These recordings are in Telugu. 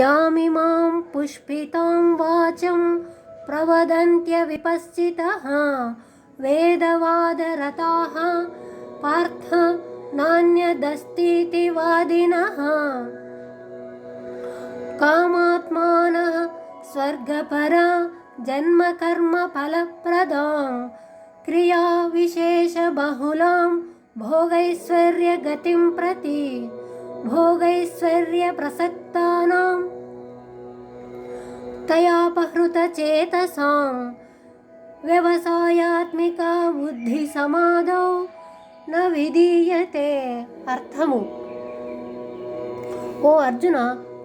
యామిమాం పుష్పితాం వాచం ప్రవదంత్య విపశ్చితః వేదవాదరతాః పార్థ నాన్యదస్తితి వాదినః కామాత్మానః స్వర్గపరా జన్మకర్మ ఫలప్రదాం క్రియా విశేష బహుళాం భోగైశ్వర్య గతిం ప్రతి భోగైశ్వర్య ప్రసక్తానాం తయాపహృత చేతసాం వ్యవసాయాత్మిక బుద్ధి సమాధౌ న విధీయతే. అర్థము: ఓ అర్జున,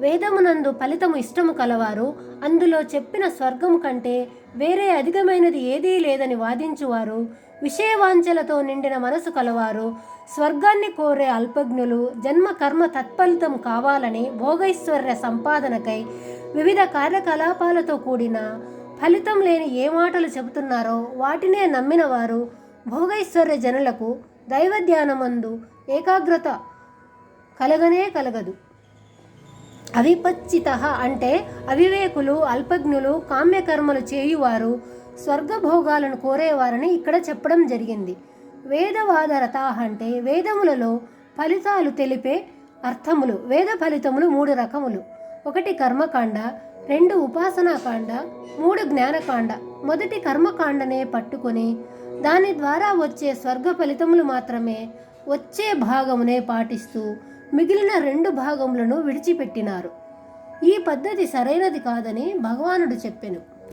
వేదమునందు ఫలితము ఇష్టము కలవారు, అందులో చెప్పిన స్వర్గము కంటే వేరే అధికమైనది ఏదీ లేదని వాదించువారు, విషయవాంఛలతో నిండిన మనసు కలవారు, స్వర్గాన్ని కోరే అల్పజ్ఞులు, జన్మ కర్మ తత్ఫలితం కావాలని భోగైశ్వర్య సంపాదనకై వివిధ కార్యకలాపాలతో కూడిన ఫలితం లేని ఏ మాటలు చెబుతున్నారో వాటినే నమ్మిన వారు భోగైశ్వర్య జనులకు దైవధ్యానమందు ఏకాగ్రత కలగనే కలగదు. అవిపచ్చిత అంటే అవివేకులు, అల్పజ్ఞులు, కామ్యకర్మలు చేయువారు, స్వర్గభోగాలను కోరేవారని ఇక్కడ చెప్పడం జరిగింది. వేదవాదరత అంటే వేదములలో ఫలితాలు తెలిపే అర్థములు. వేద ఫలితములు 3 రకములు: 1 కర్మకాండ, 2 ఉపాసనాకాండ, 3 జ్ఞానకాండ. మొదటి కర్మకాండనే పట్టుకొని దాని ద్వారా వచ్చే స్వర్గ ఫలితములు మాత్రమే వచ్చే భాగమునే పాటిస్తూ మిగిలిన 2 భాగములను విడిచిపెట్టినారు. ఈ పద్ధతి సరైనది కాదని భగవానుడు చెప్పెను.